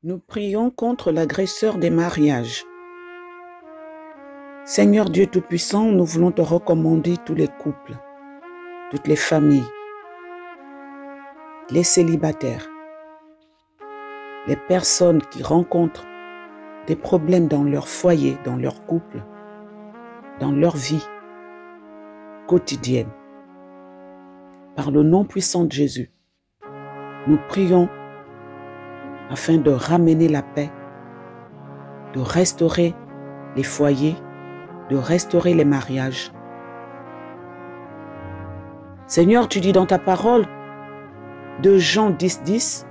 Nous prions contre l'agresseur des mariages. Seigneur Dieu Tout-Puissant, nous voulons te recommander tous les couples, toutes les familles, les célibataires, les personnes qui rencontrent des problèmes dans leur foyer, dans leur couple, dans leur vie quotidienne. Par le nom puissant de Jésus, nous prions afin de ramener la paix, de restaurer les foyers, de restaurer les mariages. Seigneur, tu dis dans ta parole de Jean 10:10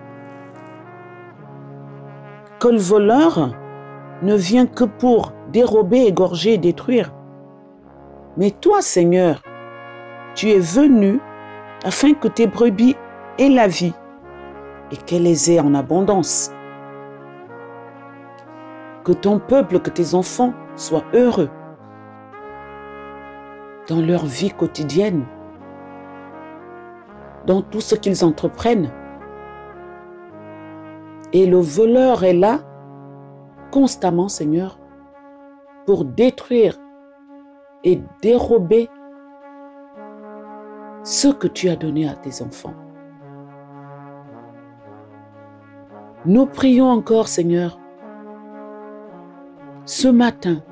que le voleur ne vient que pour dérober, égorger et détruire. Mais toi, Seigneur, tu es venu afin que tes brebis aient la vie et qu'elle les ait en abondance. Que ton peuple, que tes enfants soient heureux dans leur vie quotidienne, dans tout ce qu'ils entreprennent. Et le voleur est là constamment, Seigneur, pour détruire et dérober ce que tu as donné à tes enfants. Nous prions encore, Seigneur, ce matin,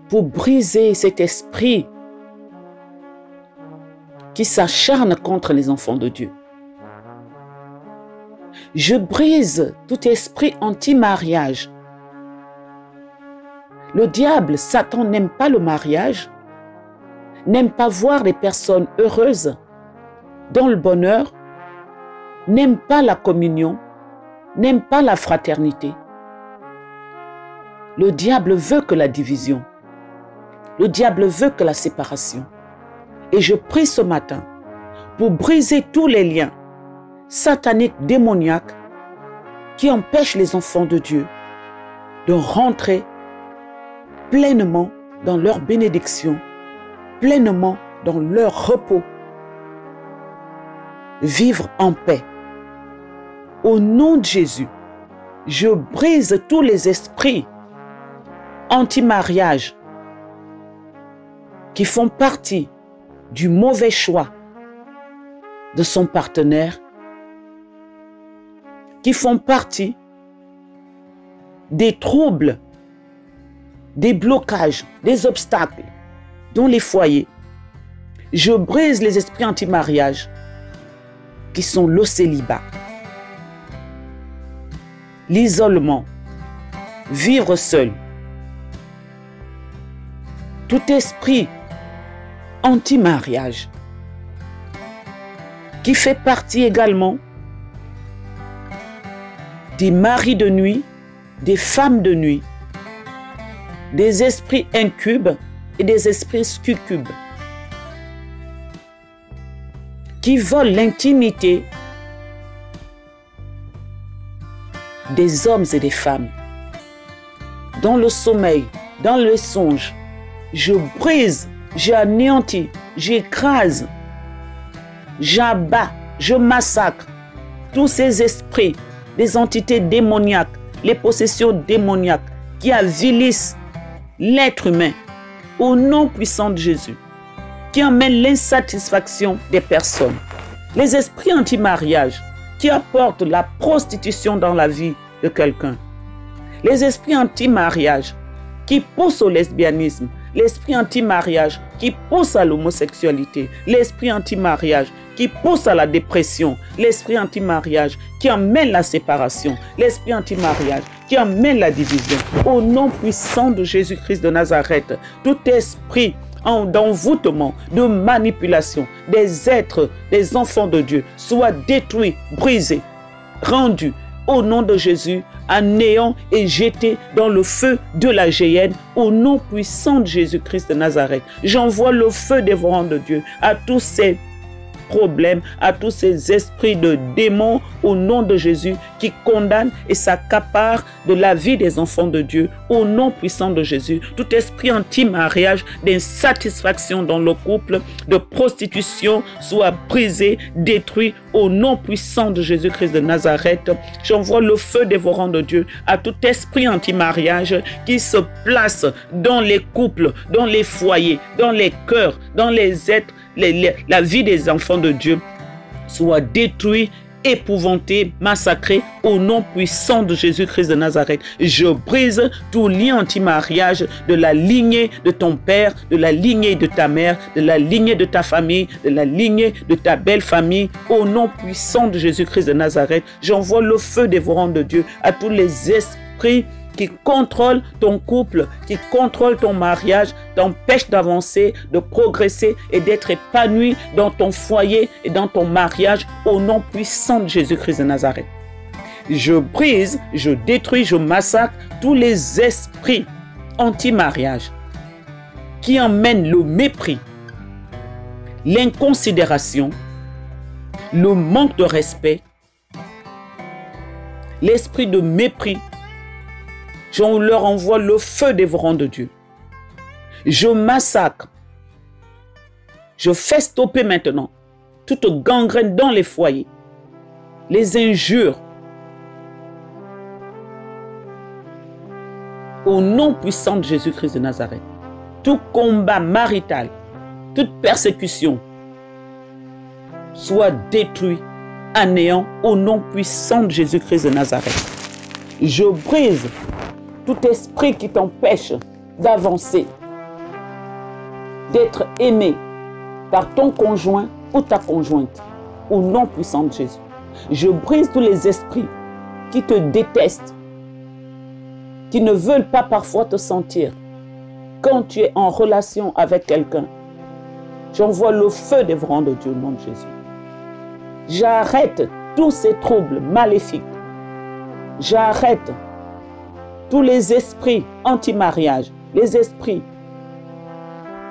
pour briser cet esprit qui s'acharne contre les enfants de Dieu. Je brise tout esprit anti-mariage. Le diable, Satan, n'aime pas le mariage, n'aime pas voir les personnes heureuses dans le bonheur, n'aime pas la communion, n'aime pas la fraternité. Le diable veut que la division. Le diable veut que la séparation. Et je prie ce matin pour briser tous les liens sataniques, démoniaques qui empêchent les enfants de Dieu de rentrer pleinement dans leur bénédiction, pleinement dans leur repos, vivre en paix. Au nom de Jésus, je brise tous les esprits anti-mariage qui font partie du mauvais choix de son partenaire, qui font partie des troubles, des blocages, des obstacles dans les foyers. Je brise les esprits anti-mariage qui sont le célibat, l'isolement, vivre seul. Tout esprit anti-mariage qui fait partie également des maris de nuit, des femmes de nuit, des esprits incubes et des esprits succubes qui volent l'intimité des hommes et des femmes dans le sommeil, dans le songe. Je brise, j'anéantis, j'écrase, j'abats, je massacre tous ces esprits, les entités démoniaques, les possessions démoniaques qui avilissent l'être humain au nom puissant de Jésus, qui emmènent l'insatisfaction des personnes. Les esprits anti-mariage qui apportent la prostitution dans la vie de quelqu'un. Les esprits anti-mariage qui poussent au lesbianisme. L'esprit anti-mariage qui pousse à l'homosexualité, l'esprit anti-mariage qui pousse à la dépression, l'esprit anti-mariage qui emmène la séparation, l'esprit anti-mariage qui emmène la division. Au nom puissant de Jésus-Christ de Nazareth, tout esprit d'envoûtement, de manipulation des êtres, des enfants de Dieu, soit détruit, brisé, rendu au nom de Jésus, à néant et jeté dans le feu de la géhenne, au nom puissant de Jésus-Christ de Nazareth. J'envoie le feu dévorant de Dieu à tous ces problèmes, à tous ces esprits de démons au nom de Jésus qui condamnent et s'accaparent de la vie des enfants de Dieu au nom puissant de Jésus. Tout esprit anti-mariage, d'insatisfaction dans le couple, de prostitution soit brisé, détruit au nom puissant de Jésus-Christ de Nazareth. J'envoie le feu dévorant de Dieu à tout esprit anti-mariage qui se place dans les couples, dans les foyers, dans les cœurs, dans les êtres, la vie des enfants de Dieu soit détruite, épouvanté, massacré au nom puissant de Jésus-Christ de Nazareth. Je brise tout lien anti-mariage de la lignée de ton père, de la lignée de ta mère, de la lignée de ta famille, de la lignée de ta belle famille. Au nom puissant de Jésus-Christ de Nazareth, j'envoie le feu dévorant de Dieu à tous les esprits qui contrôle ton couple, qui contrôle ton mariage, t'empêche d'avancer, de progresser et d'être épanoui dans ton foyer et dans ton mariage au nom puissant de Jésus-Christ de Nazareth. Je brise, je détruis, je massacre tous les esprits anti-mariage qui emmènent le mépris, l'inconsidération, le manque de respect, l'esprit de mépris. Je leur envoie le feu dévorant de Dieu. Je massacre. Je fais stopper maintenant toute gangrène dans les foyers, les injures. Au nom puissant de Jésus-Christ de Nazareth, tout combat marital, toute persécution soit détruit, anéant, au nom puissant de Jésus-Christ de Nazareth. Je brise tout esprit qui t'empêche d'avancer, d'être aimé par ton conjoint ou ta conjointe, au nom puissant de Jésus. Je brise tous les esprits qui te détestent, qui ne veulent pas parfois te sentir quand tu es en relation avec quelqu'un. J'envoie le feu dévorant de Dieu au nom de Jésus. J'arrête tous ces troubles maléfiques. J'arrête tous les esprits anti-mariage, les esprits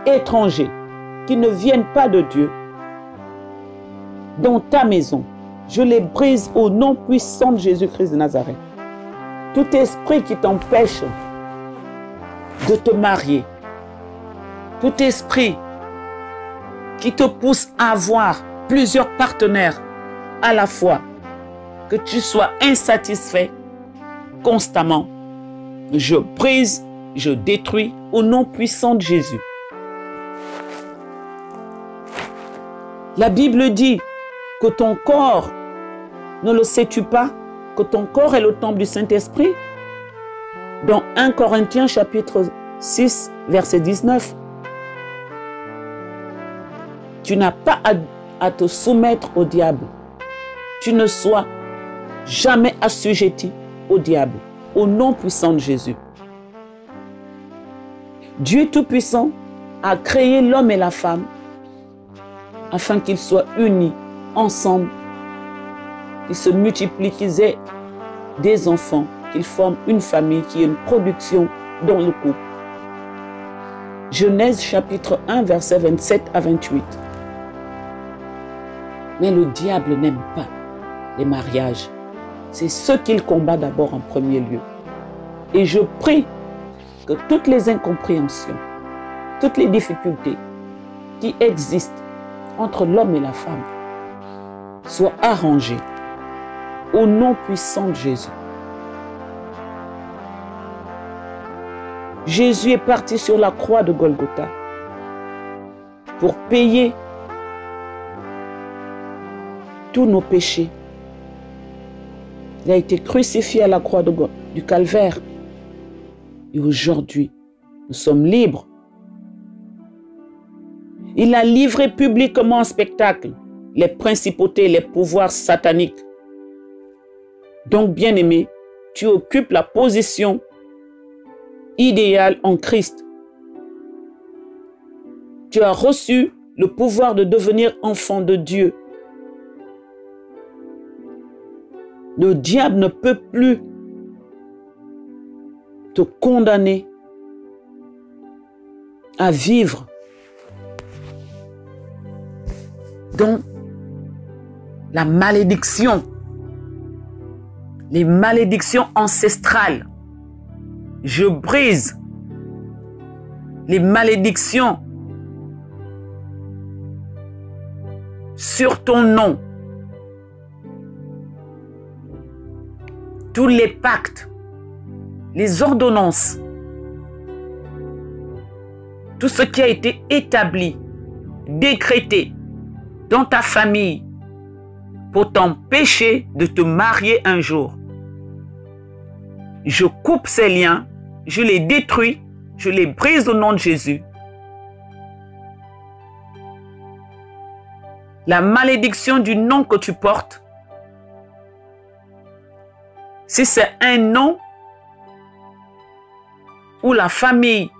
étrangers qui ne viennent pas de Dieu dans ta maison. Je les brise au nom puissant de Jésus-Christ de Nazareth. Tout esprit qui t'empêche de te marier, tout esprit qui te pousse à avoir plusieurs partenaires à la fois, que tu sois insatisfait constamment, je brise, je détruis au nom puissant de Jésus. La Bible dit que ton corps, ne le sais-tu pas, que ton corps est le temple du Saint-Esprit? Dans 1 Corinthiens chapitre 6, verset 19. Tu n'as pas à te soumettre au diable. Tu ne sois jamais assujetti au diable. Au nom puissant de Jésus. Dieu Tout-Puissant a créé l'homme et la femme afin qu'ils soient unis ensemble, qu'ils se multiplient, qu'ils aient des enfants, qu'ils forment une famille, qui ait une production dans le couple. Genèse chapitre 1, verset 27 à 28. Mais le diable n'aime pas les mariages. C'est ce qu'il combat d'abord en premier lieu. Et je prie que toutes les incompréhensions, toutes les difficultés qui existent entre l'homme et la femme soient arrangées au nom puissant de Jésus. Jésus est parti sur la croix de Golgotha pour payer tous nos péchés. Il a été crucifié à la croix du Calvaire. Et aujourd'hui, nous sommes libres. Il a livré publiquement en spectacle les principautés, les pouvoirs sataniques. Donc, bien-aimé, tu occupes la position idéale en Christ. Tu as reçu le pouvoir de devenir enfant de Dieu. Le diable ne peut plus te condamner à vivre dans la malédiction, les malédictions ancestrales. Je brise les malédictions sur ton nom. Tous les pactes, les ordonnances, tout ce qui a été établi, décrété dans ta famille pour t'empêcher de te marier un jour. Je coupe ces liens, je les détruis, je les brise au nom de Jésus. La malédiction du nom que tu portes, si c'est un nom où la famille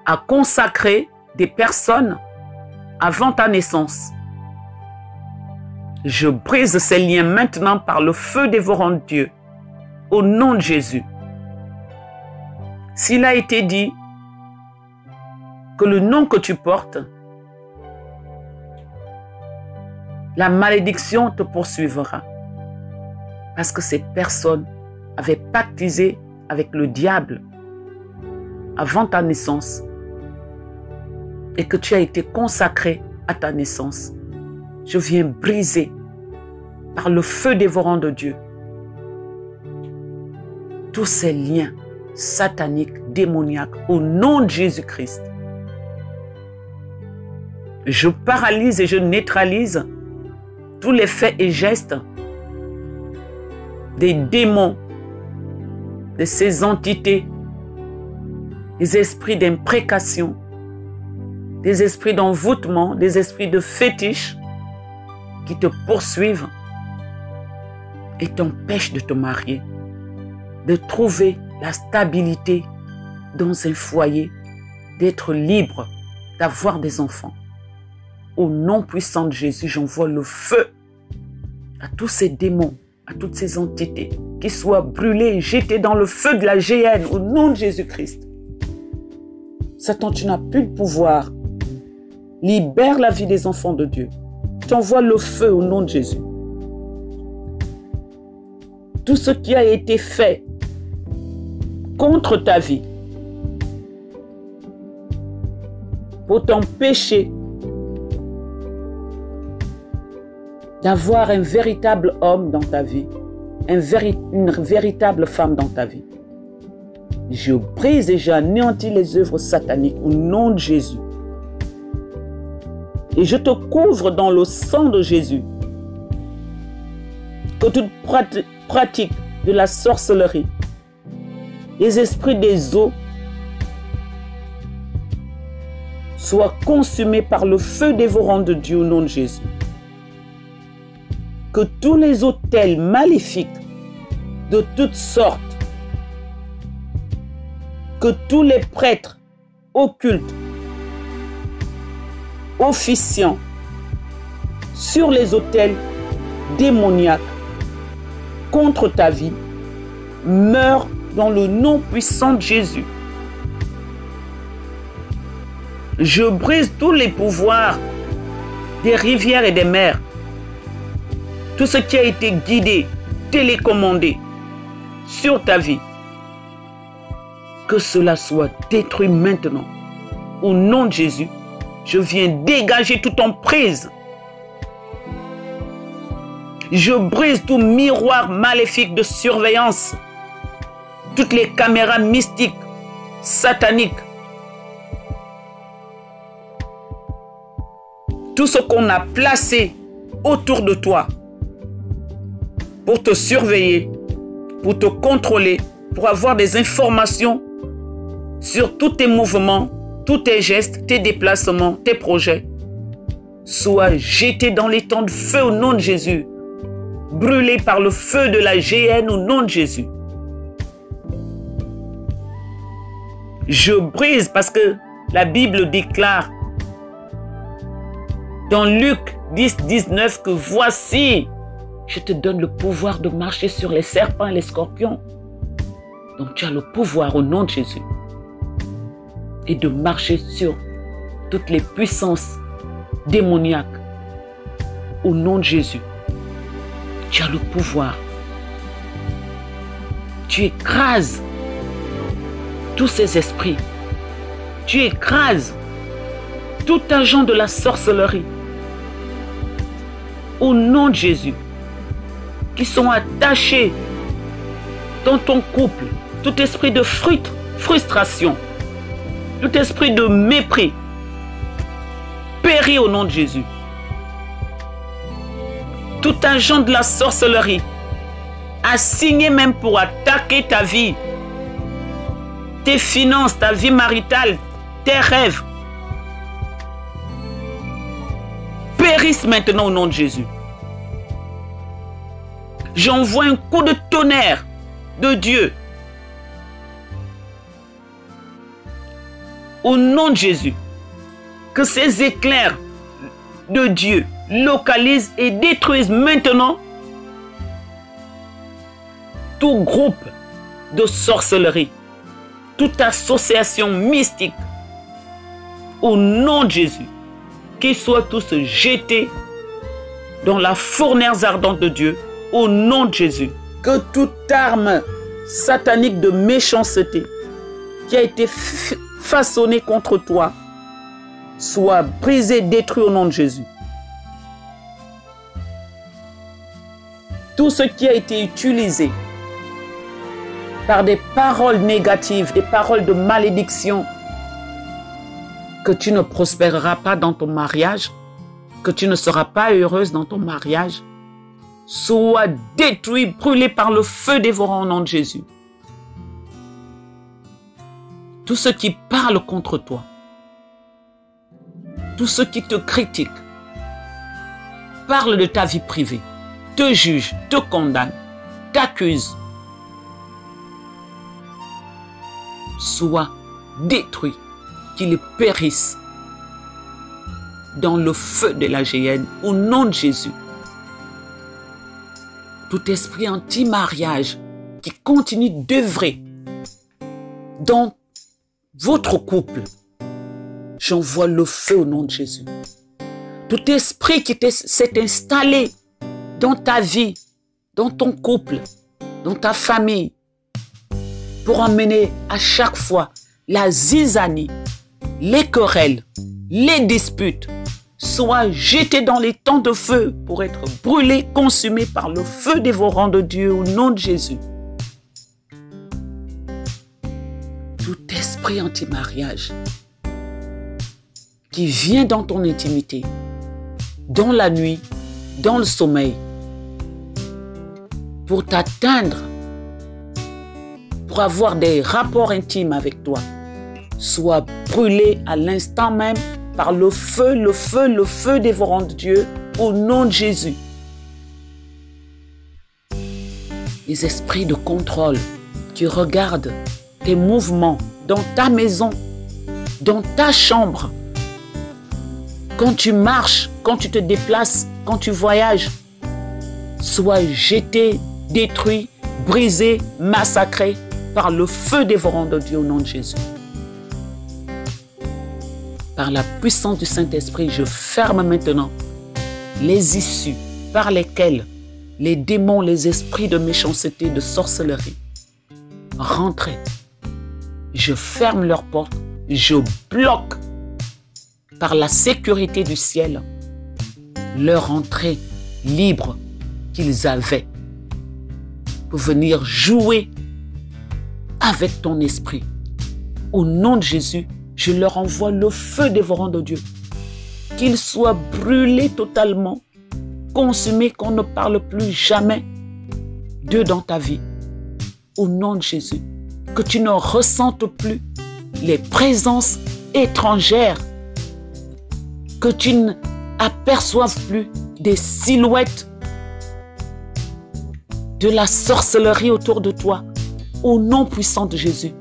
a consacré des personnes avant ta naissance, je brise ces liens maintenant par le feu dévorant de Dieu, au nom de Jésus. S'il a été dit que le nom que tu portes, la malédiction te poursuivra. Parce que ces personnes avaient pactisé avec le diable avant ta naissance et que tu as été consacré à ta naissance. Je viens briser par le feu dévorant de Dieu tous ces liens sataniques, démoniaques, au nom de Jésus-Christ. Je paralyse et je neutralise tous les faits et gestes des démons, de ces entités, des esprits d'imprécation, des esprits d'envoûtement, des esprits de fétiche qui te poursuivent et t'empêchent de te marier, de trouver la stabilité dans un foyer, d'être libre, d'avoir des enfants. Au nom puissant de Jésus, j'envoie le feu à tous ces démons, à toutes ces entités, qui soient brûlées et jetées dans le feu de la géhenne, au nom de Jésus-Christ. Satan, tu n'as plus de pouvoir. Libère la vie des enfants de Dieu. T'envoie le feu au nom de Jésus. Tout ce qui a été fait contre ta vie, pour t'empêcher d'avoir un véritable homme dans ta vie, une véritable femme dans ta vie. Je brise et j'anéantis les œuvres sataniques au nom de Jésus. Et je te couvre dans le sang de Jésus. Que toute pratique de la sorcellerie, les esprits des eaux, soient consumés par le feu dévorant de Dieu au nom de Jésus. Que tous les autels maléfiques de toutes sortes, que tous les prêtres occultes, officiants sur les autels démoniaques contre ta vie, meurent dans le nom puissant de Jésus. Je brise tous les pouvoirs des rivières et des mers. Tout ce qui a été guidé, télécommandé sur ta vie, que cela soit détruit maintenant. Au nom de Jésus, je viens dégager toute emprise. Je brise tout miroir maléfique de surveillance, toutes les caméras mystiques, sataniques, tout ce qu'on a placé autour de toi pour te surveiller, pour te contrôler, pour avoir des informations sur tous tes mouvements, tous tes gestes, tes déplacements, tes projets, soient jetés dans les temps de feu au nom de Jésus, brûlés par le feu de la géhenne au nom de Jésus. Je brise parce que la Bible déclare dans Luc 10, 19 que voici, je te donne le pouvoir de marcher sur les serpents et les scorpions. Donc tu as le pouvoir au nom de Jésus. Et de marcher sur toutes les puissances démoniaques Au nom de Jésus, tu as le pouvoir. Tu écrases tous ces esprits. Tu écrases tout agent de la sorcellerie. Au nom de Jésus, qui sont attachés dans ton couple, tout esprit de frustration, tout esprit de mépris, périt au nom de Jésus. Tout agent de la sorcellerie, assigné même pour attaquer ta vie, tes finances, ta vie maritale, tes rêves, périssent maintenant au nom de Jésus. J'envoie un coup de tonnerre de Dieu. Au nom de Jésus, que ces éclairs de Dieu localisent et détruisent maintenant tout groupe de sorcellerie, toute association mystique. Au nom de Jésus, qu'ils soient tous jetés dans la fournaise ardente de Dieu. Au nom de Jésus, que toute arme satanique de méchanceté qui a été façonnée contre toi soit brisée, détruite au nom de Jésus. Tout ce qui a été utilisé par des paroles négatives, des paroles de malédiction, que tu ne prospéreras pas dans ton mariage, que tu ne seras pas heureuse dans ton mariage, soit détruit, brûlé par le feu dévorant au nom de Jésus. Tous ceux qui parlent contre toi, tous ceux qui te critiquent, parlent de ta vie privée, te jugent, te condamnent, t'accusent, soient détruits, qu'ils périssent dans le feu de la géhenne au nom de Jésus. Tout esprit anti-mariage qui continue d'œuvrer dans votre couple, j'envoie le feu au nom de Jésus. Tout esprit qui s'est installé dans ta vie, dans ton couple, dans ta famille, pour emmener à chaque fois la zizanie, les querelles, les disputes, soit jeté dans les temps de feu pour être brûlé, consumé par le feu dévorant de Dieu au nom de Jésus. Tout esprit anti-mariage qui vient dans ton intimité, dans la nuit, dans le sommeil, pour t'atteindre, pour avoir des rapports intimes avec toi, soit brûlé à l'instant même par le feu dévorant de Dieu au nom de Jésus. Les esprits de contrôle qui regardent tes mouvements dans ta maison, dans ta chambre, quand tu marches, quand tu te déplaces, quand tu voyages, soient jetés, détruits, brisés, massacrés par le feu dévorant de Dieu au nom de Jésus. Par la puissance du Saint-Esprit, je ferme maintenant les issues par lesquelles les démons, les esprits de méchanceté, de sorcellerie rentraient. Je ferme leurs portes, je bloque par la sécurité du ciel leur entrée libre qu'ils avaient pour venir jouer avec ton esprit. Au nom de Jésus, je leur envoie le feu dévorant de Dieu. Qu'ils soient brûlés totalement, consumés, qu'on ne parle plus jamais d'eux dans ta vie. Au nom de Jésus, que tu ne ressentes plus les présences étrangères, que tu n'aperçoives plus des silhouettes de la sorcellerie autour de toi. Au nom puissant de Jésus,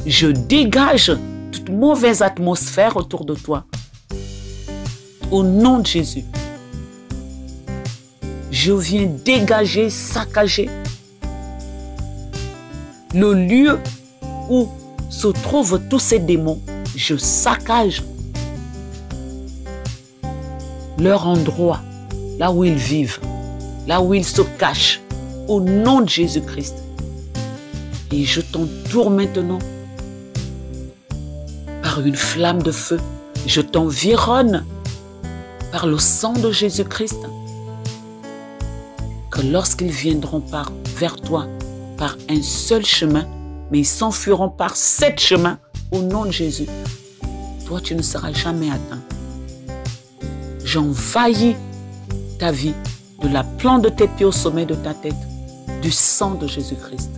je dégage toute mauvaise atmosphère autour de toi. Au nom de Jésus, je viens dégager, saccager le lieu où se trouvent tous ces démons. Je saccage leur endroit là où ils vivent, là où ils se cachent, au nom de Jésus-Christ. Et je t'entoure maintenant par une flamme de feu. Je t'environne par le sang de Jésus-Christ. Que lorsqu'ils viendront vers toi par un seul chemin, mais ils s'enfuiront par 7 chemins au nom de Jésus, toi tu ne seras jamais atteint. J'envahis ta vie de la plante de tes pieds au sommet de ta tête, du sang de Jésus-Christ.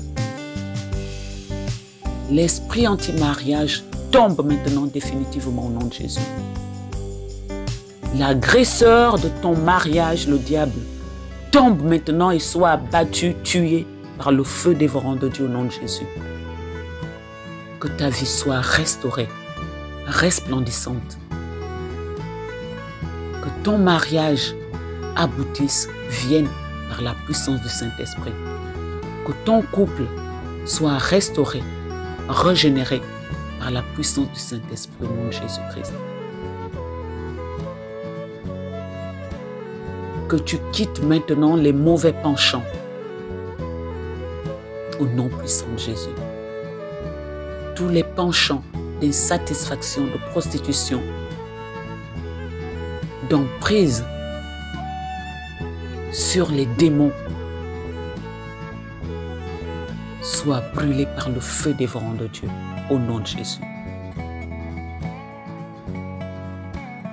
L'esprit anti-mariage tombe maintenant définitivement au nom de Jésus. L'agresseur de ton mariage, le diable, tombe maintenant et soit abattu, tué par le feu dévorant de Dieu au nom de Jésus. Que ta vie soit restaurée, resplendissante. Que ton mariage aboutisse, vienne par la puissance du Saint-Esprit. Que ton couple soit restauré, régénéré par la puissance du Saint-Esprit au nom de Jésus-Christ. Que tu quittes maintenant les mauvais penchants au nom puissant de Jésus. Tous les penchants d'insatisfaction, de prostitution, d'emprise sur les démons soient brûlés par le feu dévorant de Dieu au nom de Jésus.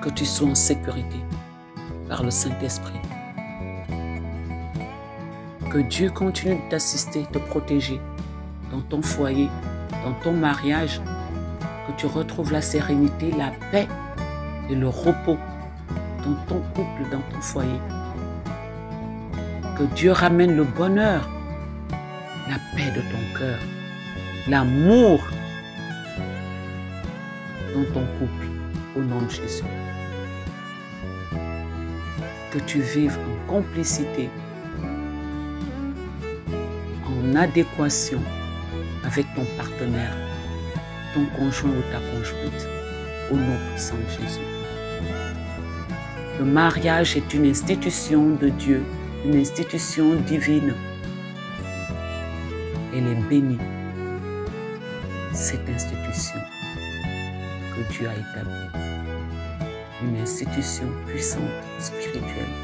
Que tu sois en sécurité par le Saint-Esprit. Que Dieu continue de t'assister, de te protéger dans ton foyer, dans ton mariage, que tu retrouves la sérénité, la paix et le repos dans ton couple, dans ton foyer. Que Dieu ramène le bonheur, la paix de ton cœur, l'amour dans ton couple, au nom de Jésus. Que tu vives en complicité, en adéquation avec ton partenaire, ton conjoint ou ta conjointe, au nom puissant de Jésus. Le mariage est une institution de Dieu, une institution divine. Elle est bénie, cette institution que Dieu a établie. Une institution puissante, spirituelle.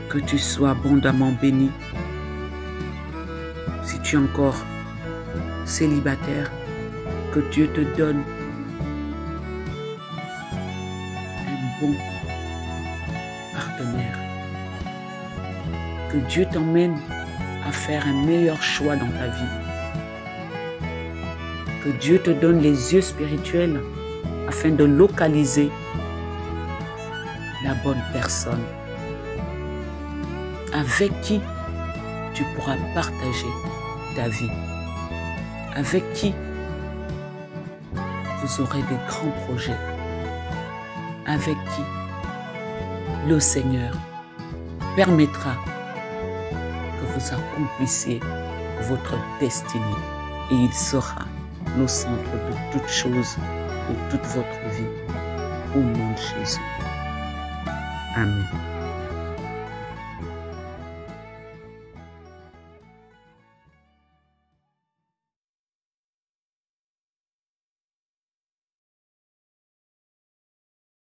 Que tu sois abondamment béni. Si tu es encore célibataire, que Dieu te donne un bon partenaire. Que Dieu t'emmène à faire un meilleur choix dans ta vie. Que Dieu te donne les yeux spirituels afin de localiser la bonne personne avec qui tu pourras partager ta vie, avec qui vous aurez des grands projets, avec qui le Seigneur permettra que vous accomplissiez votre destinée et il sera le centre de toutes choses, de toute votre vie, au nom de Jésus. Amen.